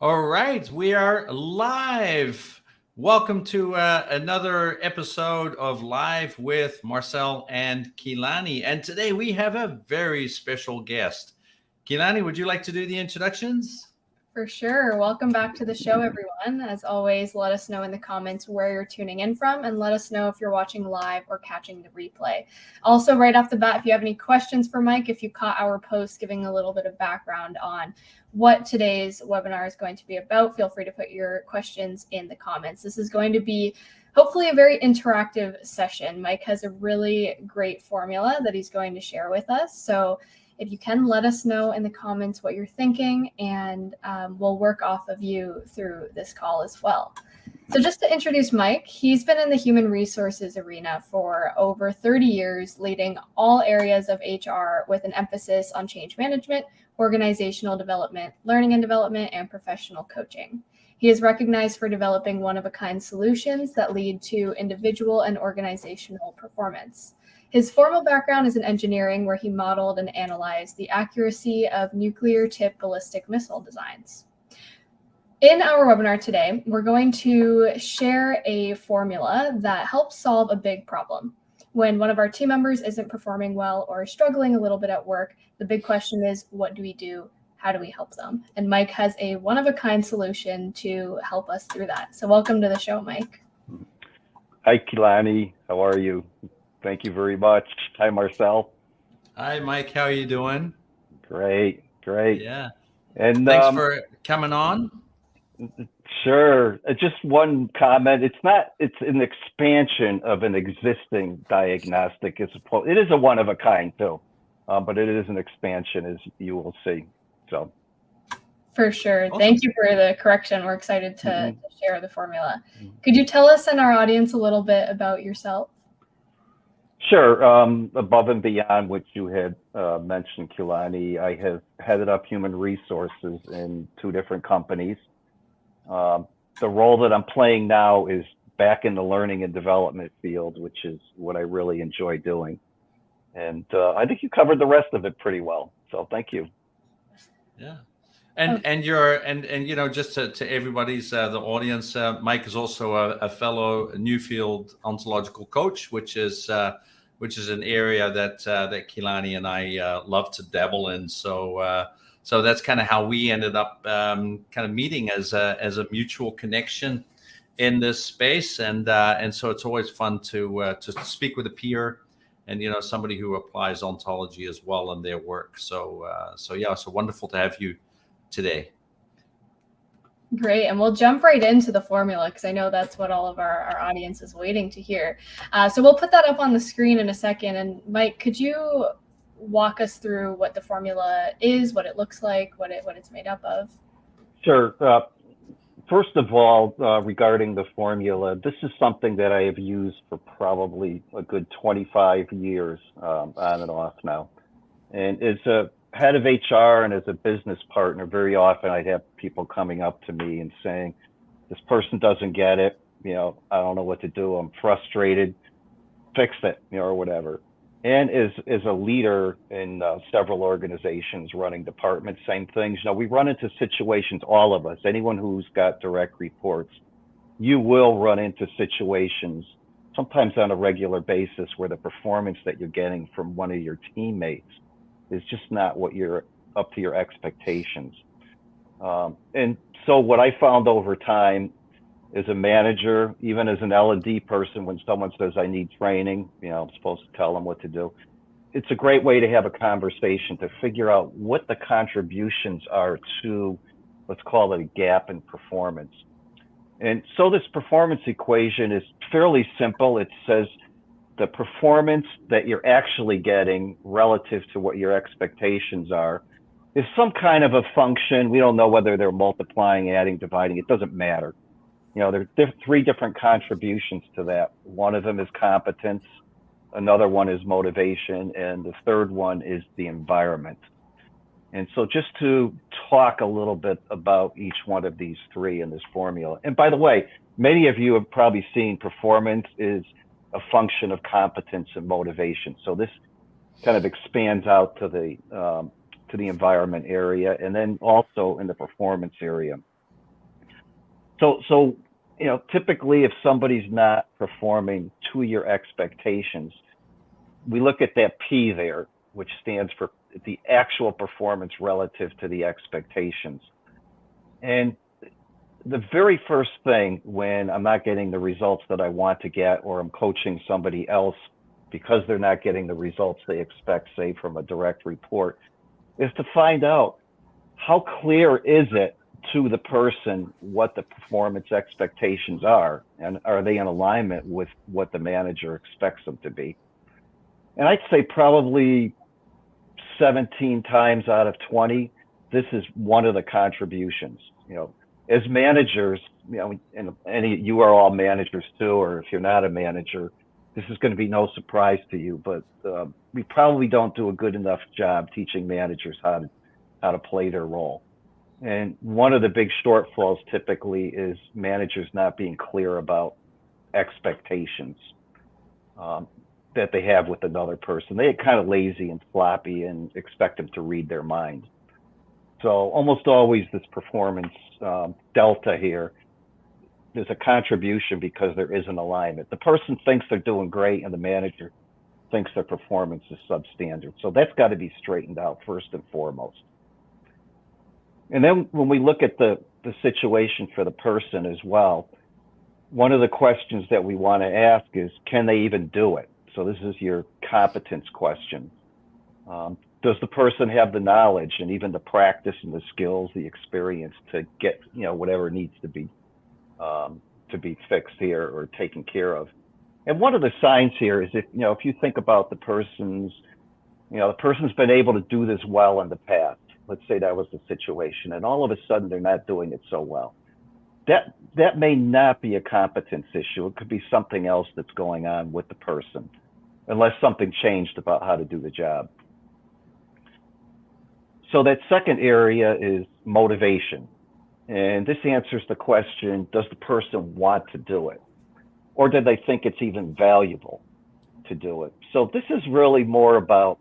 All right, we are live. Welcome to another episode of Live with Marcel and Kilani. And today we have a very special guest. Kilani, would you like to do the introductions? For sure. Welcome back to the show, everyone. As always, let us know in the comments where you're tuning in from and let us know if you're watching live or catching the replay. Also, right off the bat, if you have any questions for Mike, if you caught our post giving a little bit of background on what today's webinar is going to be about, feel free to put your questions in the comments. This is going to be hopefully a very interactive session. Mike has a really great formula that he's going to share with us. So if you can, let us know in the comments what you're thinking, and we'll work off of you through this call as well. So just to introduce Mike, he's been in the human resources arena for over 30 years, leading all areas of HR with an emphasis on change management, organizational development, learning and development, and professional coaching. He is recognized for developing one-of-a-kind solutions that lead to individual and organizational performance. His formal background is in engineering, where he modeled and analyzed the accuracy of nuclear-tipped ballistic missile designs. In our webinar today, we're going to share a formula that helps solve a big problem. When one of our team members isn't performing well or struggling a little bit at work, the big question is, what do we do? How do we help them? And Mike has a one-of-a-kind solution to help us through that. So welcome to the show, Mike. Hi, Kilani. How are you? Thank you very much. Hi, Marcel. Hi, Mike. How are you doing? Great. Yeah. And Thanks for coming on. Sure. Just one comment. It's an expansion of an existing diagnostic. It is a one of a kind too, but it is an expansion, as you will see. So. For sure. Awesome. Thank you for the correction. We're excited to share the formula. Could you tell us and our audience a little bit about yourself? Sure. Above and beyond what you had mentioned, Kilani, I have headed up human resources in 2 different companies. The role that I'm playing now is back in the learning and development field, which is what I really enjoy doing. And I think you covered the rest of it pretty well. So thank you. Yeah. And you know, just to everybody's the audience, Mike is also a fellow Newfield ontological coach, which is an area that Kilani and I love to dabble in. So that's kind of how we ended up kind of meeting as a mutual connection in this space, and so it's always fun to speak with a peer, and somebody who applies ontology as well in their work. So wonderful to have you today. Great. And we'll jump right into the formula, because I know that's what all of our audience is waiting to hear. So we'll put that up on the screen in a second. And Mike, could you walk us through what the formula is, what it looks like, what it's made up of? Sure. First of all, regarding the formula, this is something that I have used for probably a good 25 years on and off now. And as a head of HR and as a business partner, very often I'd have people coming up to me and saying, this person doesn't get it. I don't know what to do. I'm frustrated. Fix it, or whatever. And as a leader in several organizations running departments, same things. We run into situations, all of us, anyone who's got direct reports, you will run into situations sometimes on a regular basis where the performance that you're getting from one of your teammates is just not what you're up to your expectations. And so what I found over time as a manager, even as an L&D person, when someone says I need training, I'm supposed to tell them what to do. It's a great way to have a conversation to figure out what the contributions are to, let's call it a gap in performance. And so this performance equation is fairly simple. It says the performance that you're actually getting relative to what your expectations are is some kind of a function. We don't know whether they're multiplying, adding, dividing. It doesn't matter. There are 3 different contributions to that. One of them is competence, another one is motivation, and the third one is the environment. And so just to talk a little bit about each one of these 3 in this formula. And by the way, many of you have probably seen performance is a function of competence and motivation. So this kind of expands out to the environment area, and then also in the performance area. So typically if somebody's not performing to your expectations, we look at that P there, which stands for the actual performance relative to the expectations. And the very first thing when I'm not getting the results that I want to get, or I'm coaching somebody else because they're not getting the results they expect, say from a direct report, is to find out how clear is it to the person what the performance expectations are, and are they in alignment with what the manager expects them to be. And I'd say probably 17 times out of 20, this is one of the contributions. As managers, and you are all managers too, or if you're not a manager, this is going to be no surprise to you, but we probably don't do a good enough job teaching managers how to play their role. And one of the big shortfalls typically is managers not being clear about expectations that they have with another person. They get kind of lazy and sloppy and expect them to read their mind. So almost always this performance delta here, there's a contribution because there is an alignment. The person thinks they're doing great and the manager thinks their performance is substandard. So that's got to be straightened out first and foremost. And then when we look at the situation for the person as well, one of the questions that we want to ask is, can they even do it? So this is your competence question. Does the person have the knowledge and even the practice and the skills, the experience to get, whatever needs to be fixed here or taken care of? And one of the signs here is if you think about the person's been able to do this well in the past. Let's say that was the situation, and all of a sudden they're not doing it so well. That may not be a competence issue. It could be something else that's going on with the person, unless something changed about how to do the job. So that second area is motivation. And this answers the question, does the person want to do it? Or do they think it's even valuable to do it? So this is really more about,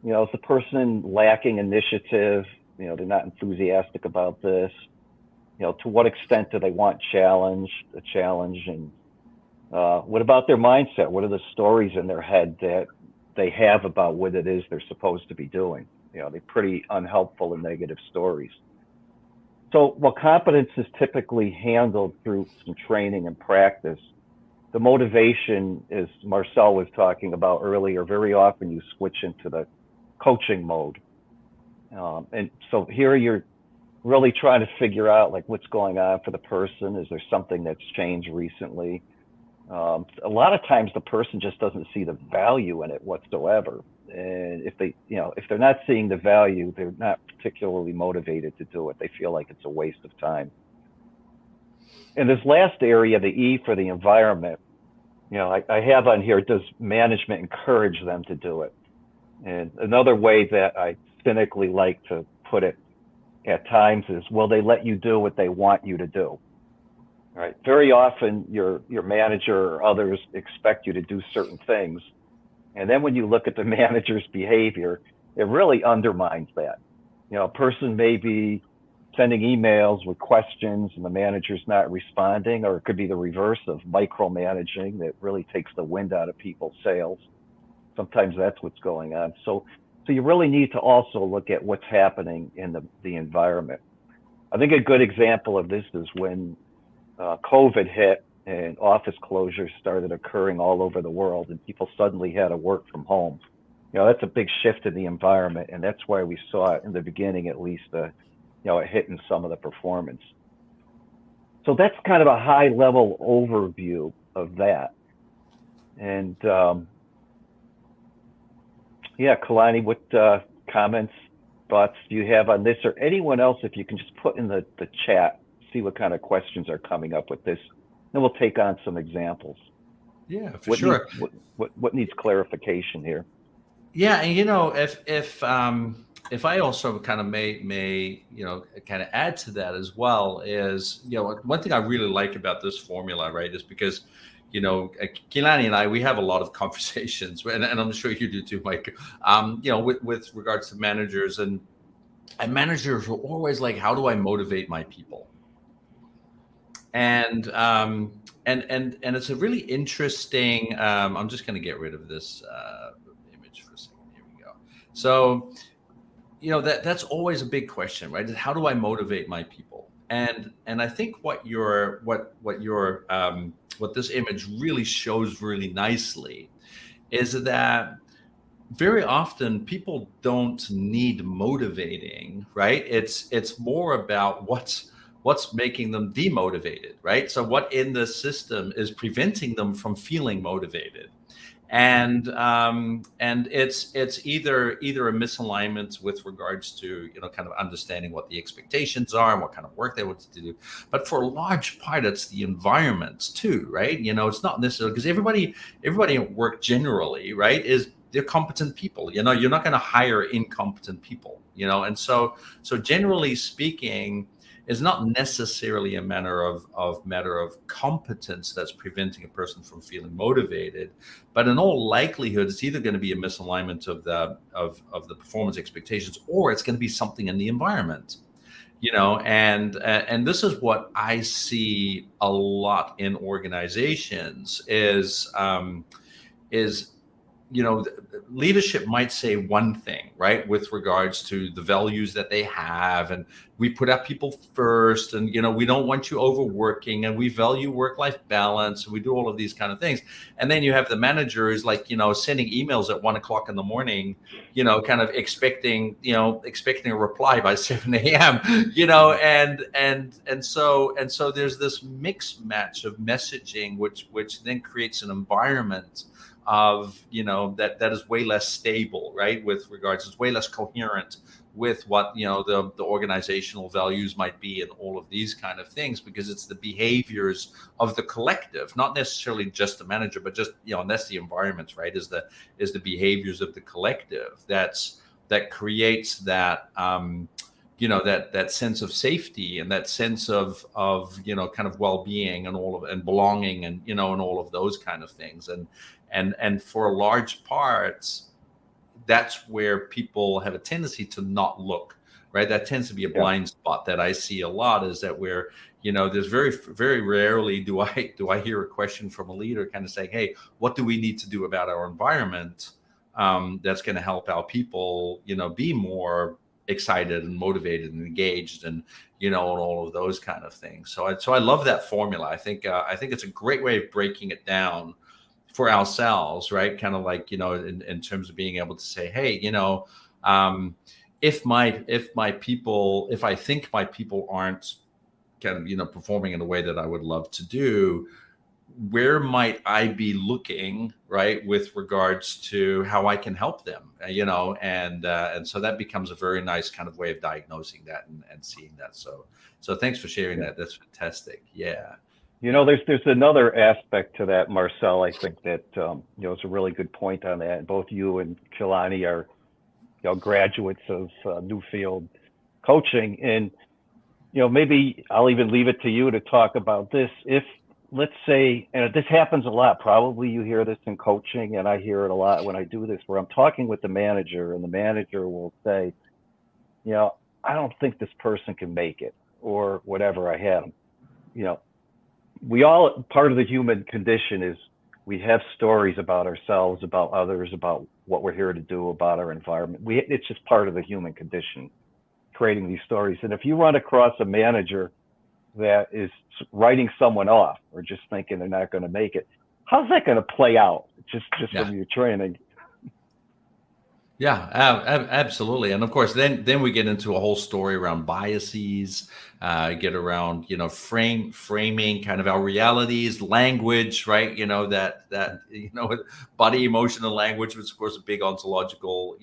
is the person lacking initiative? They're not enthusiastic about this. To what extent do they want a challenge? And what about their mindset? What are the stories in their head that they have about what it is they're supposed to be doing? They're pretty unhelpful and negative stories. So while competence is typically handled through some training and practice, the motivation, as Marcel was talking about earlier, very often you switch into the coaching mode. And so here you're really trying to figure out what's going on for the person. Is there something that's changed recently? A lot of times the person just doesn't see the value in it whatsoever. And if they're not seeing the value, they're not particularly motivated to do it. They feel like it's a waste of time. And this last area, the E for the environment, I have on here, does management encourage them to do it? And another way that I cynically like to put it at times is, will they let you do what they want you to do? Right. Very often your manager or others expect you to do certain things. And then when you look at the manager's behavior, it really undermines that. A person may be sending emails with questions and the manager's not responding, or it could be the reverse of micromanaging that really takes the wind out of people's sails. Sometimes that's what's going on. So you really need to also look at what's happening in the environment. I think a good example of this is when COVID hit and office closures started occurring all over the world and people suddenly had to work from home. That's a big shift in the environment, and that's why we saw it in the beginning, at least, it hitting some of the performance. So that's kind of a high level overview of that. And Kilani, what comments, thoughts do you have on this, or anyone else? If you can just put in the chat, see what kind of questions are coming up with this. Then we'll take on some examples. Yeah, for sure. What needs clarification here? Yeah, and if I also kind of may kind of add to that as well is, one thing I really like about this formula, right, is because Kilani and I, we have a lot of conversations, and I'm sure you do too, Mike. With regards to managers, and managers are always like, how do I motivate my people? and it's a really interesting. I'm just going to get rid of this image for a second. Here we go. So, that's always a big question, right? How do I motivate my people? And I think what this image really shows really nicely is that very often people don't need motivating, right? It's more about what's making them demotivated, right? So what in the system is preventing them from feeling motivated? And it's either a misalignment with regards to kind of understanding what the expectations are and what kind of work they want to do, but for a large part it's the environment too, right? It's not necessarily because everybody at work generally, right, they're competent people. You're not going to hire incompetent people, and so generally speaking, it's not necessarily a matter of competence that's preventing a person from feeling motivated, but in all likelihood, it's either going to be a misalignment of the performance expectations, or it's going to be something in the environment, and this is what I see a lot in organizations is leadership might say one thing, right, with regards to the values that they have, and we put our people first, and we don't want you overworking, and we value work-life balance, and we do all of these kind of things. And then you have the manager who's like sending emails at 1:00 in the morning, kind of expecting a reply by 7 a.m. And so there's this mixed match of messaging, which then creates an environment of that is way less stable, right, with regards, it's way less coherent with what the organizational values might be, and all of these kind of things, because it's the behaviors of the collective, not necessarily just the manager, but just and that's the environment, right, is the behaviors of the collective that creates that that sense of safety, and that sense of kind of well-being, and belonging, and and all of those kind of things. And for a large part, that's where people have a tendency to not look, right? That tends to be a blind spot that I see a lot, is that where, there's very, very rarely do I hear a question from a leader kind of saying, hey, what do we need to do about our environment that's going to help our people, be more excited and motivated and engaged, and and all of those kind of things. So I love that formula. I think it's a great way of breaking it down for ourselves, right? Kind of like, in terms of being able to say, hey, if I think my people aren't kind of, performing in a way that I would love to do, where might I be looking, right, with regards to how I can help them, and so that becomes a very nice kind of way of diagnosing that and seeing that. So thanks for sharing that. That's fantastic. Yeah. There's another aspect to that, Marcel. I think that it's a really good point on that. Both you and Kilani are graduates of Newfield coaching, and maybe I'll even leave it to you to talk about this. If, let's say, and this happens a lot, probably you hear this in coaching, and I hear it a lot when I do this, where I'm talking with the manager, and the manager will say, I don't think this person can make it, or whatever. I had them. We all, part of the human condition is we have stories about ourselves, about others, about what we're here to do, about our environment. It's just part of the human condition, creating these stories. And if you run across a manager that is writing someone off, or just thinking they're not going to make it, how's that going to play out just from your training? Yeah, absolutely. And of course, then we get into a whole story around biases, get around, framing kind of our realities, language, right? Body, emotion, and language, which is of course a big ontological,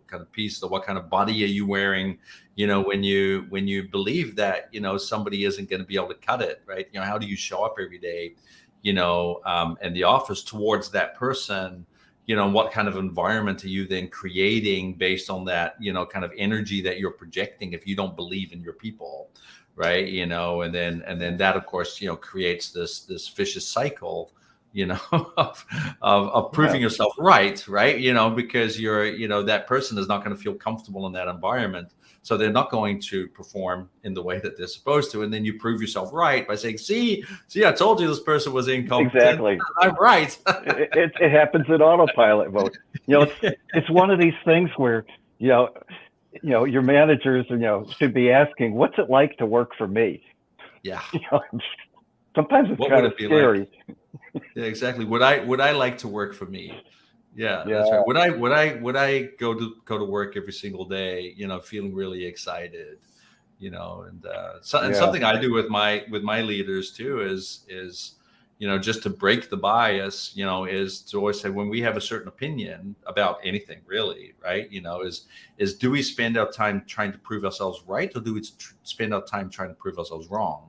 kind of piece. So what kind of body are you wearing, when you believe that, somebody isn't going to be able to cut it, right? How do you show up every day, in the office towards that person? What kind of environment are you then creating based on that, kind of energy that you're projecting if you don't believe in your people, right? And then that, of course, creates this vicious cycle you know, of proving yourself right, you know, because that person is not going to feel comfortable in that environment. So they're not going to perform in the way that they're supposed to. And then you prove yourself right by saying, see, I told you this person was incompetent. Exactly. I'm right. it happens in autopilot mode. You know, it's one of these things where, your managers, should be asking, what's it like to work for me? Yeah. Sometimes it's kind of scary. Like? Yeah, exactly. Would I like to work for me? Yeah, that's right. Would I go to work every single day, feeling really excited, and something I do with my leaders too is just to break the bias, is to always say, when we have a certain opinion about anything really, right, is do we spend our time trying to prove ourselves right, or do we spend our time trying to prove ourselves wrong?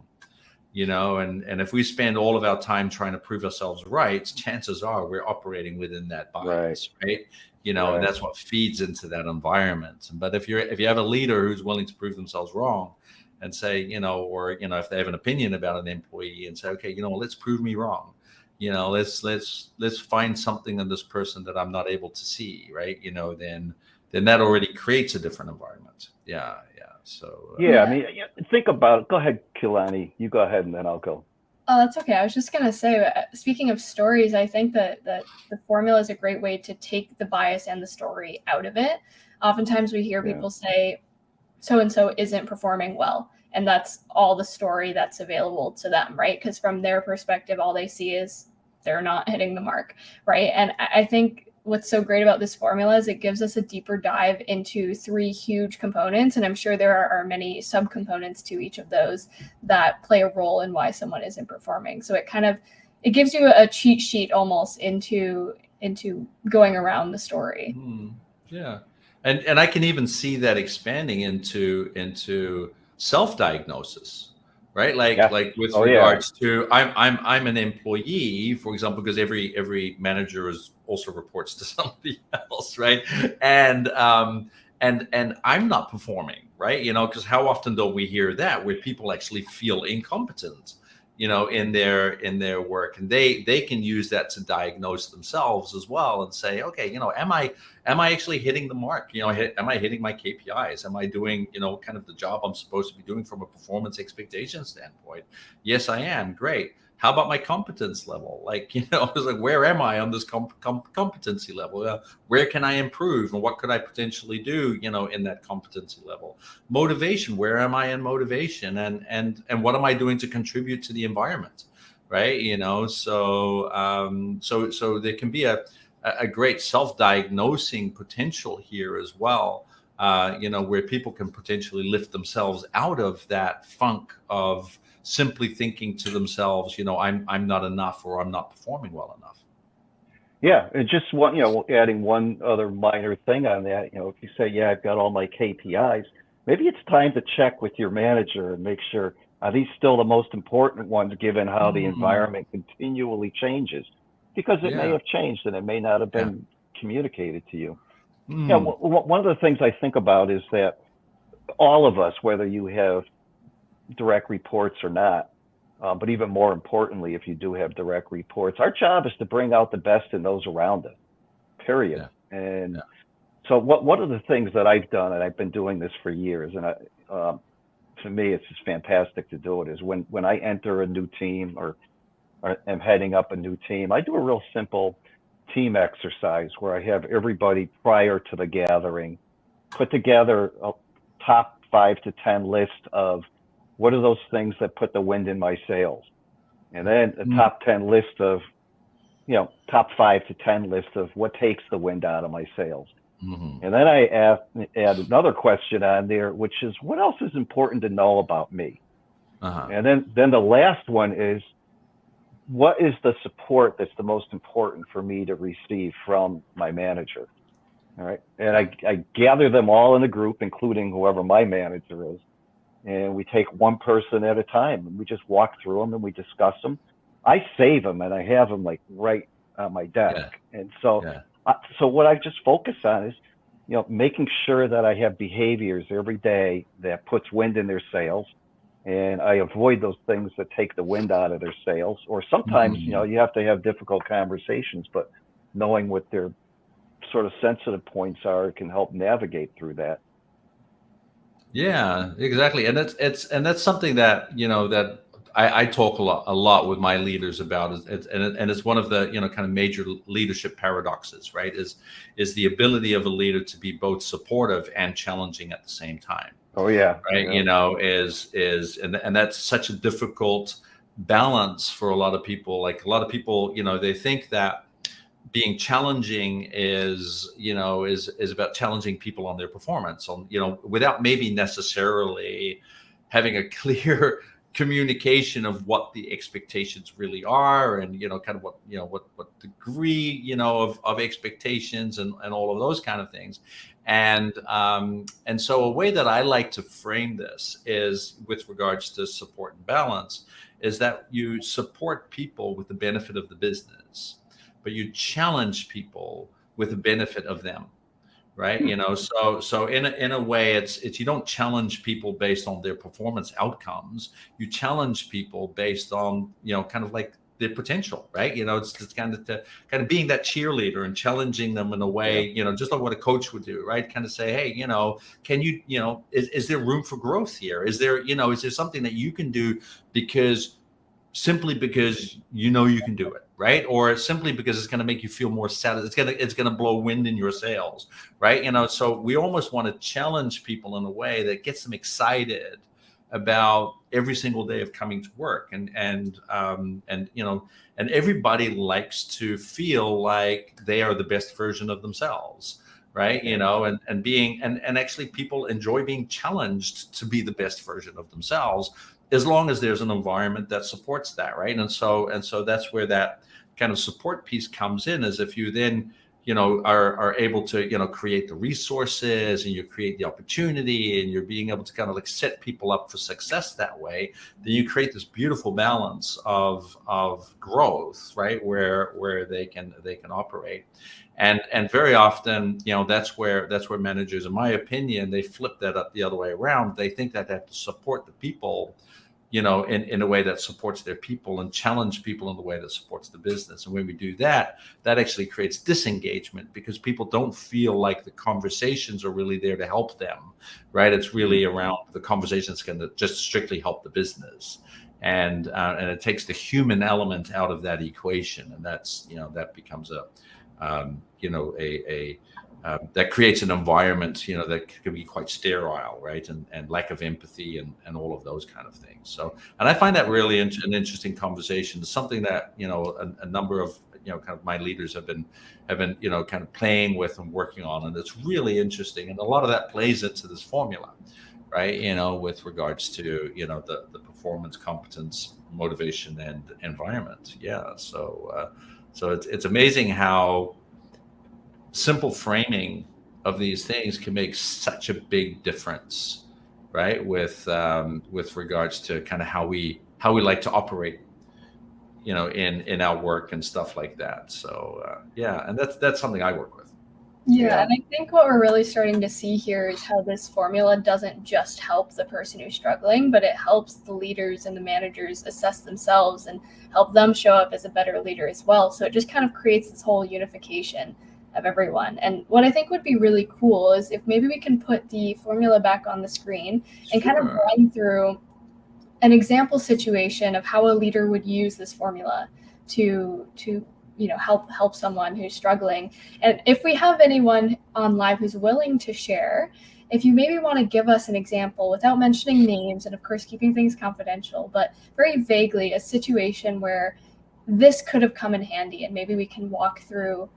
And if we spend all of our time trying to prove ourselves right, chances are we're operating within that bias, right? And that's what feeds into that environment. But if you have a leader who's willing to prove themselves wrong and say, or if they have an opinion about an employee and say, okay, let's prove me wrong. Let's find something in this person that I'm not able to see, right? Then that already creates a different environment. Yeah. So I mean, think about it. Go ahead, Kilani. You go ahead, and then I'll go. Oh, that's okay. I was just gonna say, speaking of stories, I think that the formula is a great way to take the bias and the story out of it. Oftentimes, we hear people say, "So and so isn't performing well," and that's all the story that's available to them, right? Because from their perspective, all they see is they're not hitting the mark, right? And I think what's so great about this formula is it gives us a deeper dive into 3 huge components. And I'm sure there are many subcomponents to each of those that play a role in why someone isn't performing. So it gives you a cheat sheet almost into going around the story. Yeah. And I can even see that expanding into self-diagnosis. Right, like with regards to I'm an employee, for example, because every manager also reports to somebody else, right? And I'm not performing, right? Because how often don't we hear that, where people actually feel incompetent, in their work, and they can use that to diagnose themselves as well and say, okay, am I actually hitting the mark? Am I hitting my KPIs? Am I doing, kind of the job I'm supposed to be doing from a performance expectation standpoint? Yes, I am. Great. How about my competence level? Like, it's like, where am I on this competency level? Where can I improve, and what could I potentially do, in that competency level? Motivation. Where am I in motivation? And what am I doing to contribute to the environment? Right. So there can be a great self-diagnosing potential here as well, where people can potentially lift themselves out of that funk of simply thinking to themselves, I'm not enough, or I'm not performing well enough. Yeah, and just adding one other minor thing on that, if you say, I've got all my KPIs, maybe it's time to check with your manager and make sure, are these still the most important ones, given how the environment continually changes? Because it may have changed, and it may not have been communicated to you. One of the things I think about is that all of us, whether you have direct reports or not, but even more importantly, if you do have direct reports, our job is to bring out the best in those around us, period. And so one of the things that I've done, and I've been doing this for years, and to me, it's just fantastic to do it, is when I enter a new team or am heading up a new team, I do a real simple team exercise where I have everybody prior to the gathering put together a top 5 to 10 list of what are those things that put the wind in my sails, and then a top 10 list of, top 5 to 10 list of what takes the wind out of my sails. And then I add another question on there, which is, what else is important to know about me? And then the last one is, what is the support that's the most important for me to receive from my manager? All right. And I gather them all in a group, including whoever my manager is. And we take one person at a time, and we just walk through them and we discuss them. I save them, and I have them like right on my desk. And so what I just focus on is, making sure that I have behaviors every day that puts wind in their sails, And I avoid those things that take the wind out of their sails. Or sometimes, you have to have difficult conversations, but knowing what their sort of sensitive points are can help navigate through that. Yeah, exactly. And that's something that, that I talk a lot with my leaders about and it's one of the, kind of major leadership paradoxes, right? Is the ability of a leader to be both supportive and challenging at the same time. Oh yeah. Right. Yeah. And that's such a difficult balance for a lot of people. Like a lot of people, they think that being challenging is about challenging people on their performance without maybe necessarily having a clear communication of what the expectations really are, and kind of what degree of expectations and all of those kind of things. And so a way that I like to frame this is with regards to support and balance is that you support people with the benefit of the business, but you challenge people with the benefit of them, right? So in a way, it's you don't challenge people based on their performance outcomes. You challenge people based on kind of like their potential, right? It's kind of being that cheerleader and challenging them in a way, just like what a coach would do, right? Kind of say, hey, can you, is there room for growth here? Is there something that you can do simply because you can do it, right? Or simply because it's going to make you feel more satisfied. It's going to blow wind in your sails, right? So we almost want to challenge people in a way that gets them excited about every single day of coming to work, and everybody likes to feel like they are the best version of themselves, right? And actually people enjoy being challenged to be the best version of themselves, as long as there's an environment that supports that, right? And so that's where that kind of support piece comes in, is if you then are able to create the resources, and you create the opportunity, and you're being able to kind of like set people up for success that way, then you create this beautiful balance of growth, right? Where they can operate. And very often, that's where managers, in my opinion, they flip that up the other way around. They think that they have to support the people, in a way that supports their people, and challenge people in the way that supports the business. And when we do that, that actually creates disengagement, because people don't feel like the conversations are really there to help them, right? It's really around the conversations going to just strictly help the business. And it takes the human element out of that equation. And that's, that becomes that creates an environment, that can be quite sterile, right? And lack of empathy and all of those kind of things. So, and I find that really an interesting conversation. It's something that, a number of, kind of my leaders have been, kind of playing with and working on. And it's really interesting. And a lot of that plays into this formula, right? With regards to, the performance, competence, motivation, and environment. Yeah. So it's amazing how simple framing of these things can make such a big difference, right? With regards to kind of how we like to operate, in our work and stuff like that. So and that's something I work with. Yeah, and I think what we're really starting to see here is how this formula doesn't just help the person who's struggling, but it helps the leaders and the managers assess themselves and help them show up as a better leader as well. So it just kind of creates this whole unification of everyone. And what I think would be really cool is if maybe we can put the formula back on the screen and kind of run through an example situation of how a leader would use this formula to help someone who's struggling. And if we have anyone on live who's willing to share, if you maybe want to give us an example without mentioning names, and of course keeping things confidential, but very vaguely a situation where this could have come in handy, and maybe we can walk through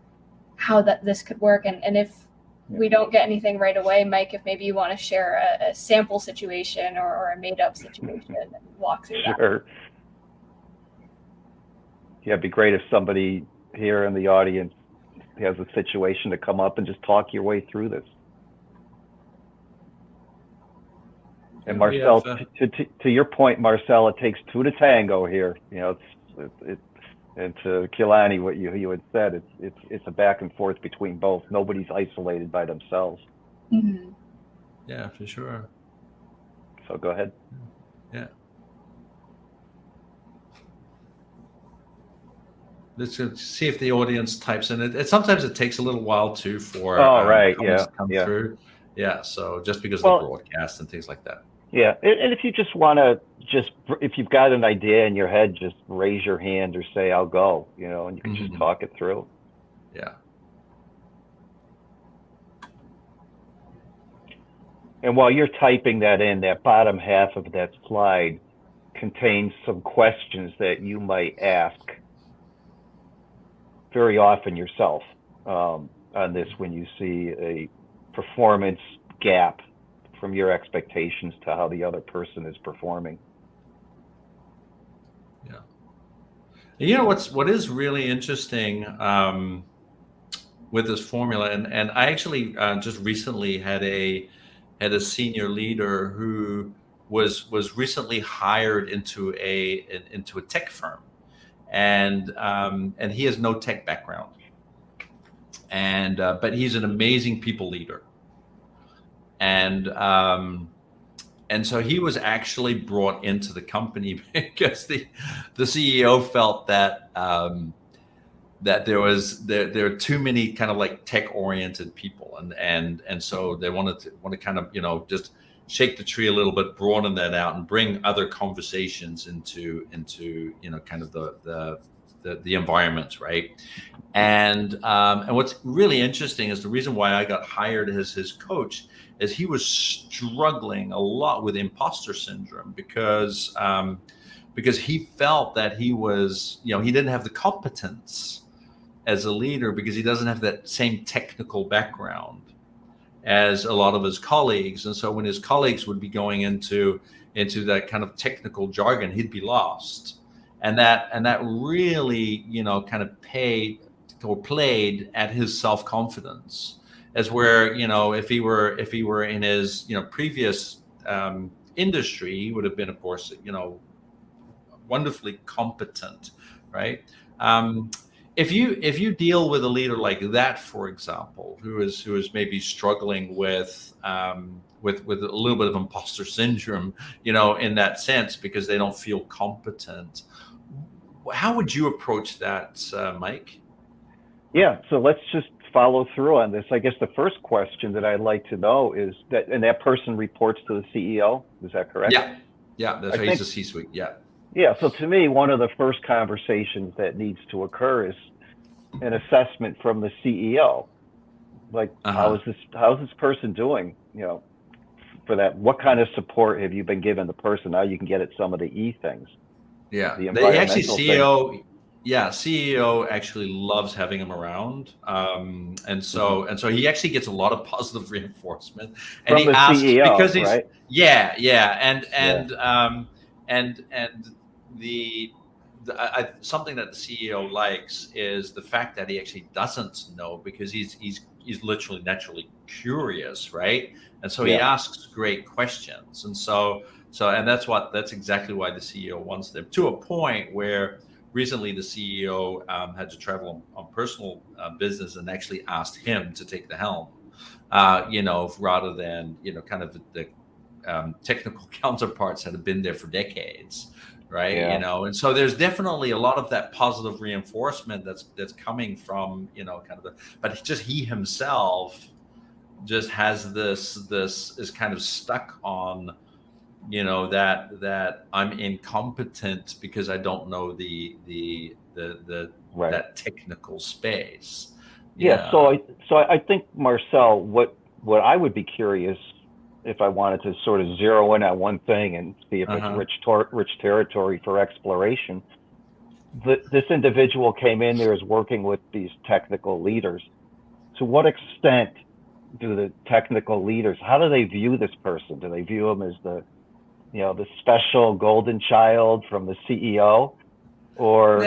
how this could work. And if we don't get anything right away, Mike, if maybe you want to share a sample situation or a made up situation and walk through that. Sure. Yeah, it'd be great if somebody here in the audience has a situation to come up and just talk your way through this. And Marcel, to your point, Marcel, it takes two to tango here. And to Kilani, what you had said, it's a back and forth between both. Nobody's isolated by themselves. Mm-hmm. Yeah, for sure. So go ahead. Yeah. Let's see if the audience types in it. Sometimes it takes a little while too for Right. comments Yeah. to come Yeah. through. Yeah. So just because of the Well, broadcast and things like that. yeah. And if you just want to if you've got an idea in your head, just raise your hand or say, I'll go, and you can just talk it through. Yeah. And while you're typing that in, that bottom half of that slide contains some questions that you might ask very often yourself on this when you see a performance gap from your expectations to how the other person is performing. Yeah. You know what is really interesting with this formula, and I actually just recently had a senior leader who was recently hired into a tech firm, and he has no tech background, and but he's an amazing people leader, and so he was actually brought into the company because the CEO felt that that there are too many kind of like tech oriented people, and so they want to kind of just shake the tree a little bit, broaden that out, and bring other conversations into kind of the environment, right? And what's really interesting is the reason why I got hired as his coach is he was struggling a lot with imposter syndrome because he felt that he was he didn't have the competence as a leader because he doesn't have that same technical background as a lot of his colleagues. And so when his colleagues would be going into that kind of technical jargon, he'd be lost. And that really, kind of played at his self-confidence, as where, if he were in his, previous industry, he would have been, of course, wonderfully competent, right? If you deal with a leader like that, for example, who is maybe struggling with a little bit of imposter syndrome, in that sense, because they don't feel competent, how would you approach that, Mike? Yeah, so let's just follow through on this. I guess the first question that I'd like to know is that person reports to the CEO. Is that correct? Yeah, that's right. He's a C-suite. Yeah. Yeah, so to me, one of the first conversations that needs to occur is an assessment from the CEO. Like, how's this person doing? For that, what kind of support have you been giving the person? Now you can get at some of the E things. Yeah, the environmental CEO. Yeah, CEO actually loves having him around, and so he actually gets a lot of positive reinforcement. And from he the asks CEO, because he's right? and something that the CEO likes is the fact that he actually doesn't know, because he's literally naturally curious, right? And so he asks great questions, and that's exactly why the CEO wants them, to a point where recently the CEO had to travel on personal business and actually asked him to take the helm, rather than kind of the technical counterparts that have been there for decades, right? And so there's definitely a lot of that positive reinforcement that's coming from but just he himself just has this is kind of stuck on that I'm incompetent because I don't know the Right. that technical space. Yeah. So I think, Marcel, what I would be curious, if I wanted to sort of zero in on one thing and see if it's rich territory for exploration. This individual came in there as working with these technical leaders. To what extent do the technical leaders, how do they view this person? Do they view him as the special golden child from the CEO, or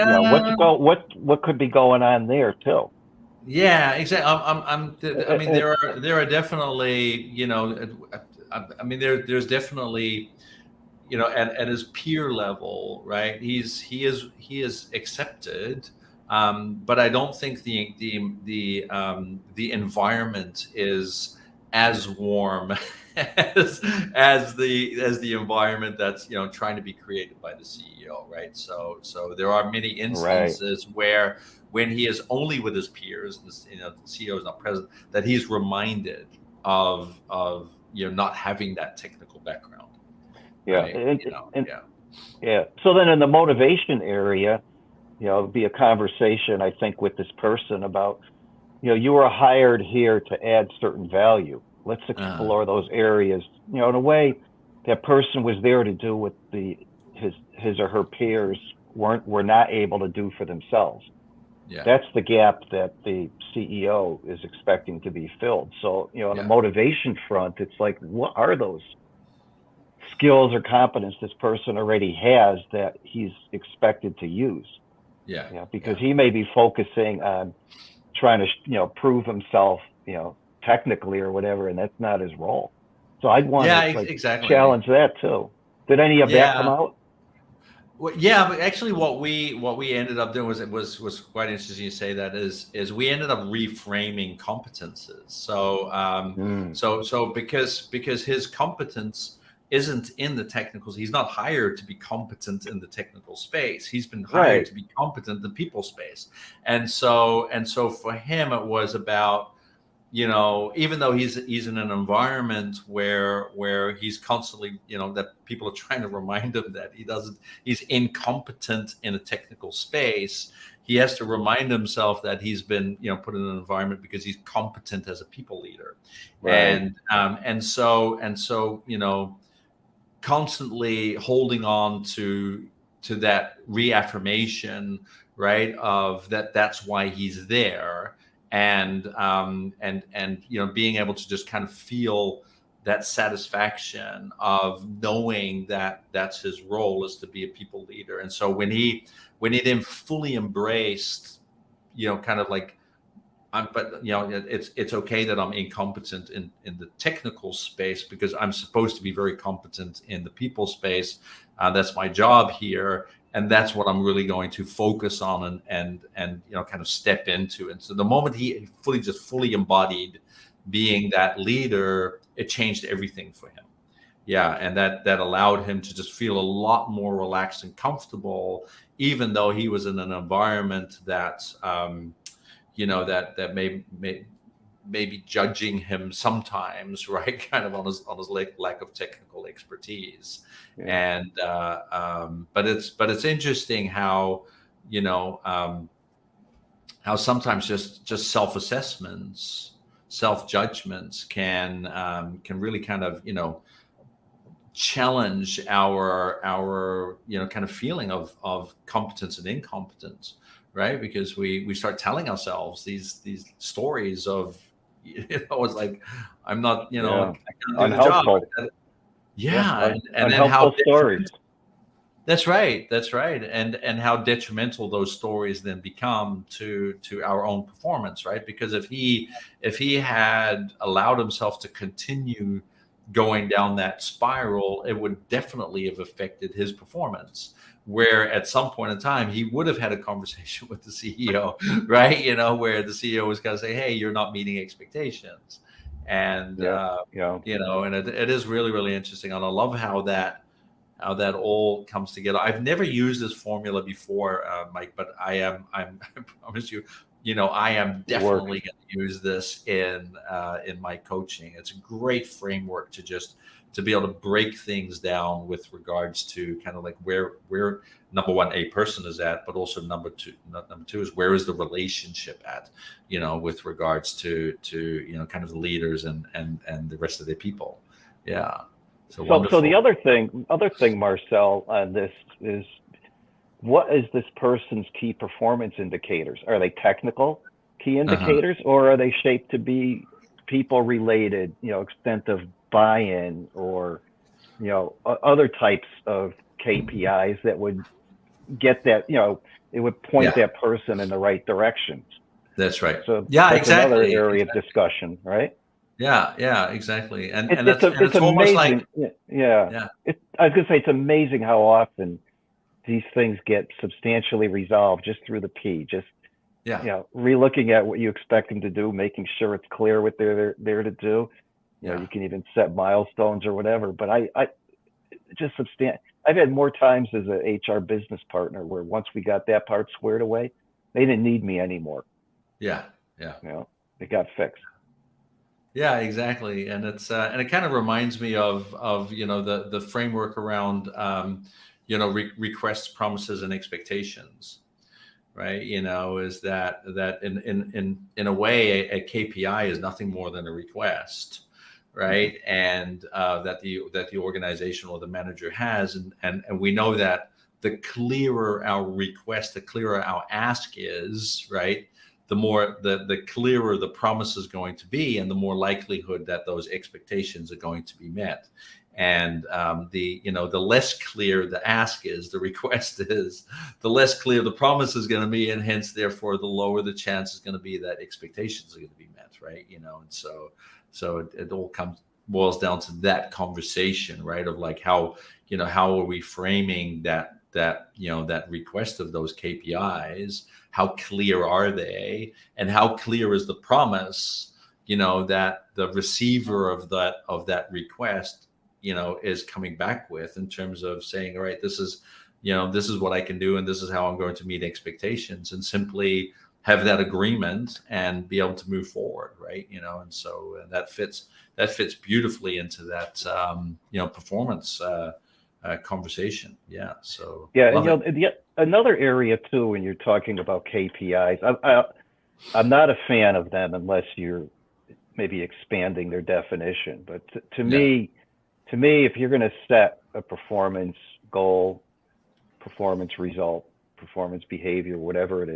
what could be going on there too? Yeah, exactly. I mean, there are definitely, I mean, there's definitely, at his peer level, right? He is accepted, but I don't think the environment is as warm as the environment that's trying to be created by the CEO, right? So there are many Right. instances where when he is only with his peers, the CEO is not present, that he's reminded of not having that technical background, Yeah. right? Yeah. Yeah. So then in the motivation area, it'd be a conversation, I think, with this person about, you were hired here to add certain value. Let's explore those areas. In a way, that person was there to do what his or her peers were not able to do for themselves. Yeah. That's the gap that the CEO is expecting to be filled. So, on the Yeah. motivation front, it's like, what are those skills or competence this person already has that he's expected to use? Yeah. Because he may be focusing on trying to prove himself technically or whatever, and that's not his role. So I'd want Yeah, to exactly. challenge that too. Did any of that come Yeah. out? Well, yeah, but actually, what we ended up doing was quite interesting. You say that is we ended up reframing competences. So because his competence isn't in the technicals, he's not hired to be competent in the technical space. He's been hired to be competent in the people space, and so for him it was about, even though he's in an environment where he's constantly, that people are trying to remind him that he's incompetent in a technical space. He has to remind himself that he's been, put in an environment because he's competent as a people leader. Right. And so, constantly holding on to that reaffirmation, right? Of that's why he's there. And being able to just kind of feel that satisfaction of knowing that that's his role, is to be a people leader. And so when he then fully embraced, kind of like, but it's okay that I'm incompetent in the technical space, because I'm supposed to be very competent in the people space. That's my job here, and that's what I'm really going to focus on and kind of step into. And so the moment he fully embodied being that leader, it changed everything for him. Yeah, and that allowed him to just feel a lot more relaxed and comfortable, even though he was in an environment that that may be judging him sometimes, right? Kind of on his lack of technical expertise. Yeah. And but it's interesting how how sometimes just self-assessments, self-judgments can really kind of challenge our kind of feeling of competence and incompetence, right? Because we start telling ourselves these stories of it's like, I'm not, I can't do the job. Yeah. And then how stories. That's right. And how detrimental those stories then become to our own performance, right? Because if he had allowed himself to continue going down that spiral, it would definitely have affected his performance. Where at some point in time, he would have had a conversation with the CEO, right? Where the CEO was going to say, "Hey, you're not meeting expectations," and and it is really, really interesting. And I love how that all comes together. I've never used this formula before, Mike, but I promise you, I am definitely going to use this in my coaching. It's a great framework to be able to break things down with regards to kind of like where number one, a person is at, but also number two is where is the relationship at, with regards to kind of the leaders and the rest of the people. Yeah. So the other thing, Marcel, on this is, what is this person's key performance indicators? Are they technical key indicators, or are they shaped to be people related, extent of buy-in, or, other types of KPIs that would get that, it would point that person in the right direction. That's right. So yeah, that's exactly. another area of discussion, right? Yeah, exactly. And it's amazing. Almost like, I was gonna say, it's amazing how often these things get substantially resolved just through the P. Just relooking at what you expect them to do, making sure it's clear what they're there to do, You know, you can even set milestones or whatever. But I just I've had more times as a HR business partner where once we got that part squared away, they didn't need me anymore. Yeah. You know, it got fixed. Yeah, exactly. And it's and it kind of reminds me of you know, the framework around you know, requests, promises, and expectations, right? You know, is that in a way a KPI is nothing more than a request, right? And that the organization or the manager has, and we know that the clearer our request, the clearer our ask is, right? The more the clearer the promise is going to be, and the more likelihood that those expectations are going to be met. And the less clear the ask is, the request is, the less clear the promise is going to be, and hence therefore the lower the chance is going to be that expectations are going to be met, right? You know, and so it all boils down to that conversation, right? Of like how are we framing that request of those KPIs? How clear are they, and how clear is the promise, you know, that the receiver of that request, you know, is coming back with, in terms of saying, all right, this is what I can do, and this is how I'm going to meet expectations, and simply have that agreement and be able to move forward, right? You know, and so that fits beautifully into that performance conversation. Yeah. So yeah, and you know, another area too, when you're talking about KPIs, I'm not a fan of them unless you're maybe expanding their definition. But to me, if you're going to set a performance goal, performance result, performance behavior, whatever it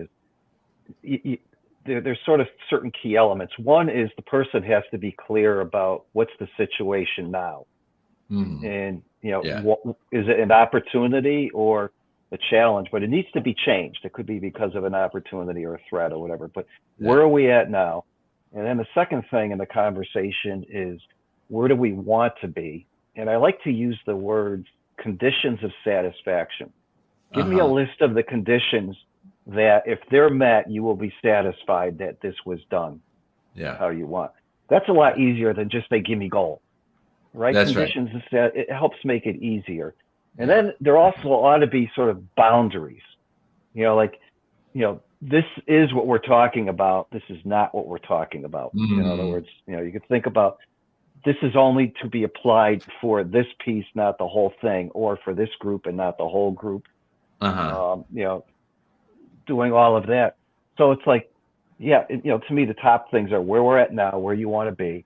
is, there's sort of certain key elements. One is the person has to be clear about what's the situation now. And, you know, what, is it an opportunity or a challenge? But it needs to be changed. It could be because of an opportunity or a threat or whatever. But where are we at now? And then the second thing in the conversation is, where do we want to be? And I like to use the words conditions of satisfaction. Give me a list of the conditions that if they're met, you will be satisfied that this was done how you want. That's a lot easier than just say, give me goal. Right? That's conditions, it helps make it easier. And then there also ought to be sort of boundaries. You know, like, you know, this is what we're talking about. This is not what we're talking about. In other words, you know, you could think about, this is only to be applied for this piece, not the whole thing, or for this group and not the whole group. You know, doing all of that. So it's like, you know, to me, the top things are where we're at now, where you want to be,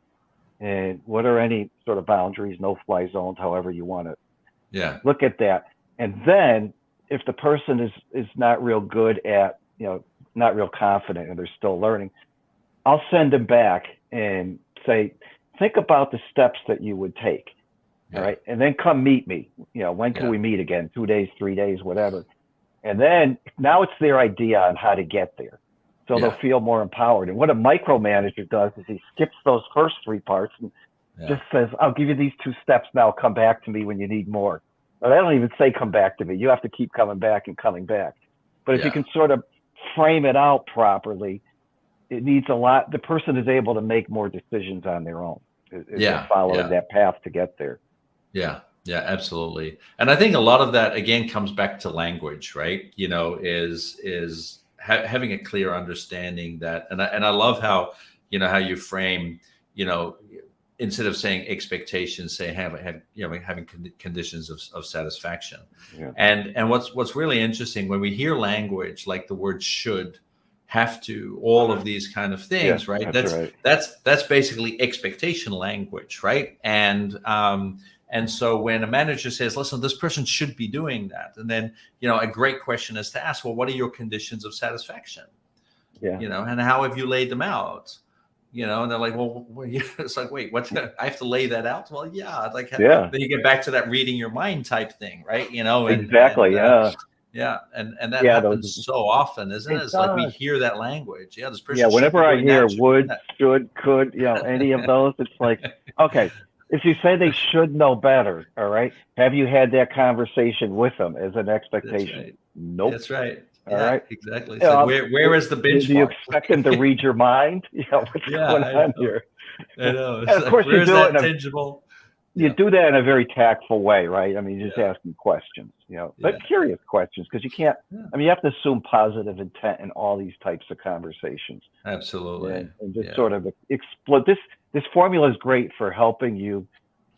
and what are any sort of boundaries, no-fly zones, however you want to look at that. And then if the person is not real good at, you know, not real confident and they're still learning, I'll send them back and say, think about the steps that you would take. All right. And then come meet me. You know, when can we meet again? 2 days, 3 days, whatever. And then now it's their idea on how to get there. So they'll feel more empowered. And what a micromanager does is he skips those first 3 parts and just says, I'll give you these 2 steps now. Come back to me when you need more. But I don't even say come back to me. You have to keep coming back and coming back. But if you can sort of frame it out properly, it needs a lot. The person is able to make more decisions on their own. Following that path to get there. Yeah, absolutely. And I think a lot of that, again, comes back to language, right? You know, is having a clear understanding that, and I love how, you know, how you frame, you know, instead of saying expectations, say having conditions of satisfaction. And what's really interesting when we hear language like the word should, have to, all of these kind of things, right? That's basically expectation language, right? And so when a manager says, listen, this person should be doing that, and then, you know, a great question is to ask, well, what are your conditions of satisfaction? You know, and how have you laid them out? You know, and they're like, well, it's like, wait, what? I have to lay that out? Well, then you get back to that reading your mind type thing, right? You know, and that happens so often, isn't it? It's like we hear that language. This person. Whenever I hear would, should, could, you know, any of those, it's like, okay, if you say they should know better, all right, have you had that conversation with them as an expectation? Nope. That's right. All right. Exactly. So where is the benchmark? Do you expect them to read your mind? What's going on here? I know. And of course, you where's do that it in tangible? you do that in a very tactful way, right? I mean, you're just Yeah. asking questions, but Yeah. curious questions, because you can't. Yeah. I mean, you have to assume positive intent in all these types of conversations, Absolutely. and just sort of explode. This formula is great for helping you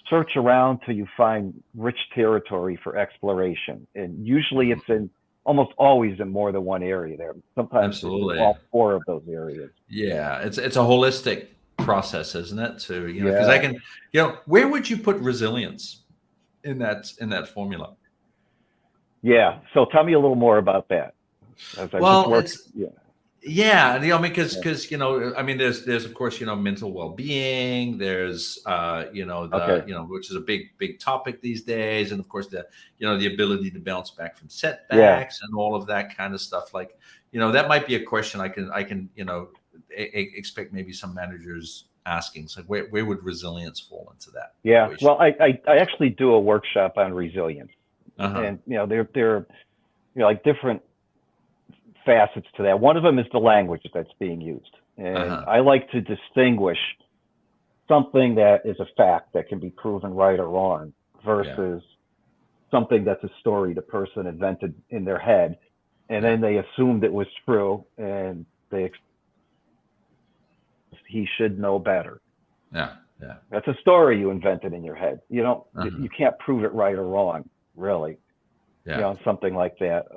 search around till you find rich territory for exploration, and usually it's in almost always in more than one area. There sometimes it's in Absolutely. all four of those areas. Yeah, it's a holistic process, isn't it? To because Yeah. I can, where would you put resilience in that formula? Yeah. So tell me a little more about that. As I Well, just worked, it's yeah, I mean, because I mean, there's of course mental well-being. There's which is a big topic these days, and of course the ability to bounce back from setbacks and all of that kind of stuff. Like that might be a question I can expect maybe some managers asking. So where would resilience fall into that? Yeah. equation? Well, I actually do a workshop on resilience, and there like different facets to that. One of them is the language that's being used, and I like to distinguish something that is a fact that can be proven right or wrong versus something that's a story the person invented in their head, and then they assumed it was true, and he should know better. Yeah. That's a story you invented in your head. You can't prove it right or wrong, really. Something like that.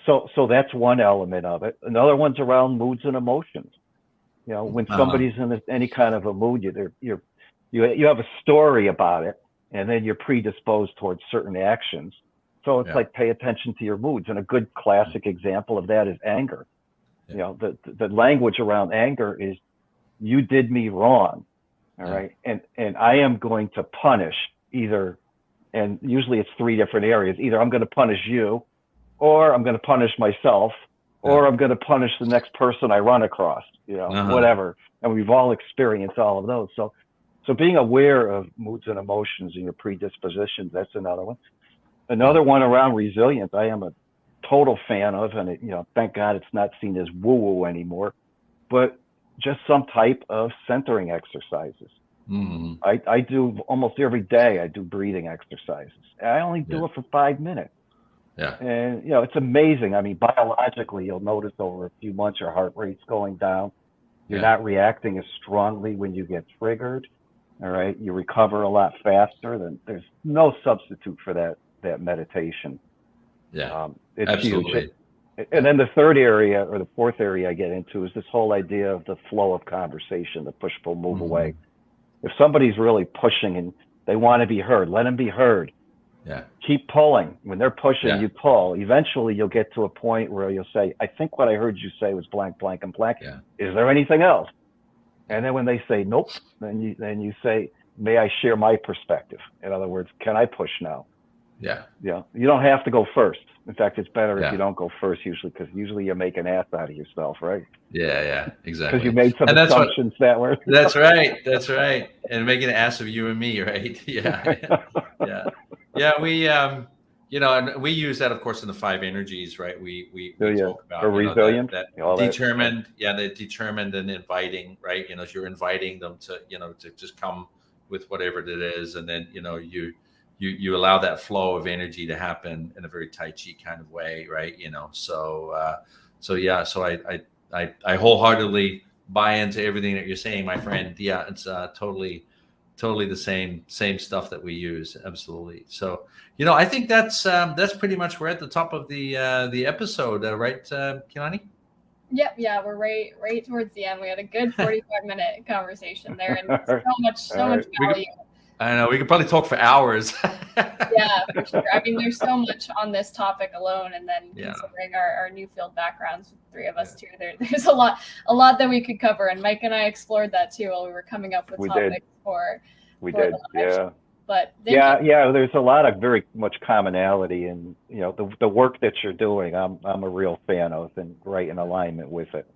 So that's one element of it. Another one's around moods and emotions. When somebody's in any kind of a mood, you have a story about it, and then you're predisposed towards certain actions. So it's like, pay attention to your moods. And a good classic example of that is anger. The language around anger is, you did me wrong. All right. And I am going to punish either, and usually it's three different areas. Either I'm going to punish you, or I'm going to punish myself, or I'm going to punish the next person I run across, whatever. And we've all experienced all of those. So being aware of moods and emotions and your predispositions, that's another one. Another one around resilience, I am a total fan of, and thank God it's not seen as woo-woo anymore, but just some type of centering exercises. I do almost every day. I do breathing exercises. I only do it for 5 minutes. Yeah. And, it's amazing. I mean, biologically, you'll notice over a few months, your heart rate's going down. You're not reacting as strongly when you get triggered. All right. You recover a lot faster. There's no substitute for that meditation. Yeah. It's absolutely. Huge. And then the third area, or the fourth area I get into, is this whole idea of the flow of conversation, the push, pull, move away. If somebody's really pushing and they want to be heard, let them be heard. Yeah. Keep pulling. When they're pushing, you pull. Eventually, you'll get to a point where you'll say, I think what I heard you say was blank, blank, and blank. Yeah. Is there anything else? And then when they say nope, then you say, may I share my perspective? In other words, can I push now? Yeah. You don't have to go first. In fact, it's better if you don't go first usually, because usually you make an ass out of yourself, right? Yeah, exactly. Because you made some assumptions that were. That's right. And making an ass of you and me, right? Yeah. We and we use that, of course, in the 5 energies, right? We talk about for resilience, that determined, the determined and inviting, right? You're inviting them to to just come with whatever it is, and then you allow that flow of energy to happen in a very Tai Chi kind of way, right? So I wholeheartedly buy into everything that you're saying, my friend. Yeah, it's totally the same stuff that we use. Absolutely. So I think that's pretty much, we're at the top of the episode, right, Kilani? Yep. Yeah, we're right towards the end. We had a good 45-minute conversation there, and so much value. I know we could probably talk for hours. Yeah, for sure. I mean, there's so much on this topic alone, and then considering our new field backgrounds, 3 of us too, there's a lot that we could cover. And Mike and I explored that too while we were coming up with topics for. We did, yeah. But there's a lot of very much commonality, and the work that you're doing, I'm a real fan of, and right in alignment with it.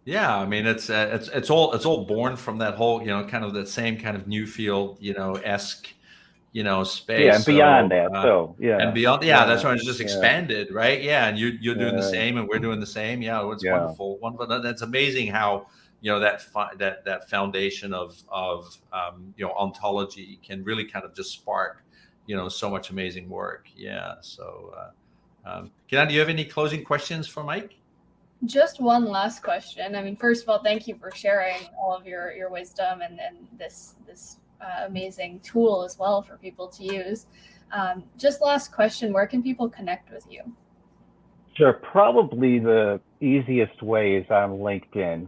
Yeah, I mean it's all born from that whole kind of that same kind of new field esque space. Yeah, and beyond that, and beyond, that's right. It's just expanded, right? Yeah, and you're doing the same, and we're doing the same. Yeah, it's wonderful. That's amazing how that foundation of ontology can really kind of just spark so much amazing work. Yeah. So Kilani, do you have any closing questions for Mike? Just one last question. I mean, first of all, thank you for sharing all of your wisdom and this amazing tool as well for people to use. Just last question, where can people connect with you? Sure. Probably the easiest way is on LinkedIn.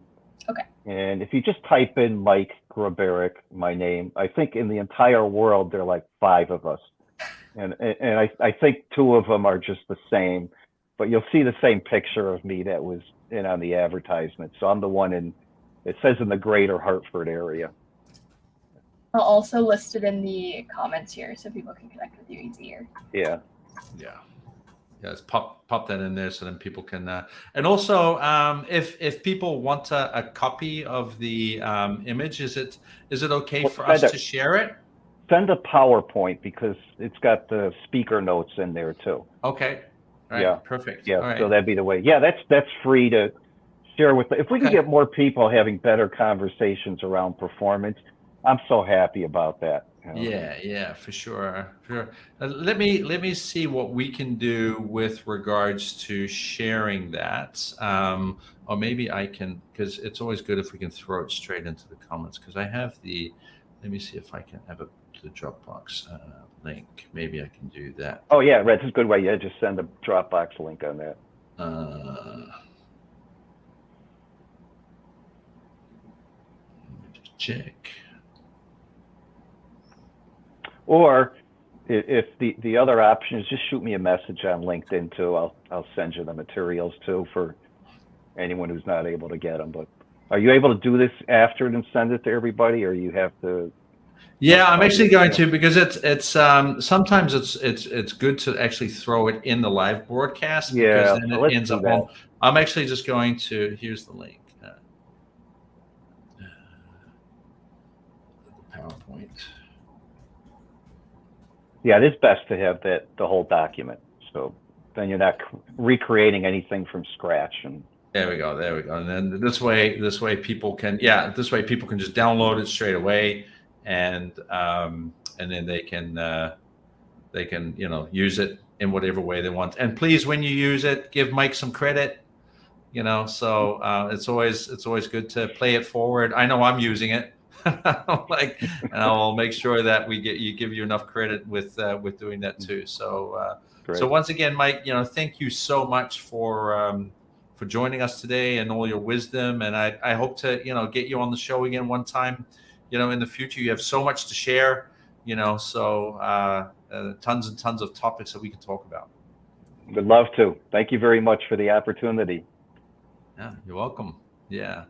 Okay. And if you just type in Mike Grabarek, my name, I think in the entire world, there are like 5 of us. And I think 2 of them are just the same, but you'll see the same picture of me that was in on the advertisement. So I'm the one it says in the greater Hartford area. I'll also list it in the comments here so people can connect with you easier. Yeah. Yeah. Let's pop that in there so then people can. And also, if people want a copy of the image, is it okay for us to share it? Send a PowerPoint because it's got the speaker notes in there too. Okay. All right. Yeah. Perfect. Yeah. All right. So that'd be the way. Yeah. That's free to share with. If we can get more people having better conversations around performance, I'm so happy about that. Yeah, for sure. Let me see what we can do with regards to sharing that, or maybe I can, because it's always good if we can throw it straight into the comments. Because I have the. Let me see if I can have the Dropbox link. Maybe I can do that. Oh yeah, that's a good way. Yeah, just send a Dropbox link on that. Let me just check. Or if the other option is just shoot me a message on LinkedIn too. I'll send you the materials too for anyone who's not able to get them. But are you able to do this after and send it to everybody, or you have to? Yeah, I'm actually going to, because it's sometimes it's good to actually throw it in the live broadcast. Yeah, because then so it ends up that. on. I'm actually just going to. Here's the link. PowerPoint. Yeah, it is best to have the whole document, so then you're not recreating anything from scratch. And there we go, and then this way people can just download it straight away, and then they can use it in whatever way they want. And please, when you use it, give Mike some credit. So it's always good to play it forward. I know I'm using it. And I'll make sure that give you enough credit with doing that too. So so once again, Mike, thank you so much for joining us today and all your wisdom. And I hope to get you on the show again one time in the future. You have so much to share, so tons and tons of topics that we can talk about. Would love to. Thank you very much for the opportunity. Yeah, you're welcome. Yeah.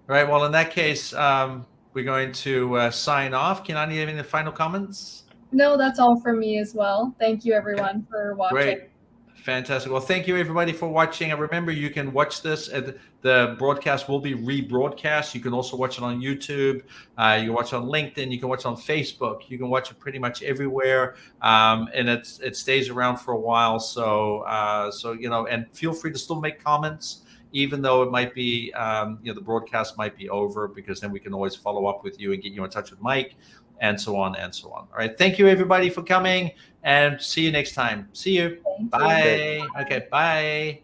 All right. Well, in that case, we're going to sign off. Kilani, you have any final comments? No, that's all from me as well. Thank you, everyone, for watching. Great. Fantastic. Well, thank you, everybody, for watching. And remember, you can watch this. The broadcast will be rebroadcast. You can also watch it on YouTube. You can watch it on LinkedIn. You can watch it on Facebook. You can watch it pretty much everywhere. And it stays around for a while. So and feel free to still make comments, even though it might be, the broadcast might be over, because then we can always follow up with you and get you in touch with Mike, and so on and so on. All right. Thank you, everybody, for coming, and see you next time. See you. Bye. Okay. Bye.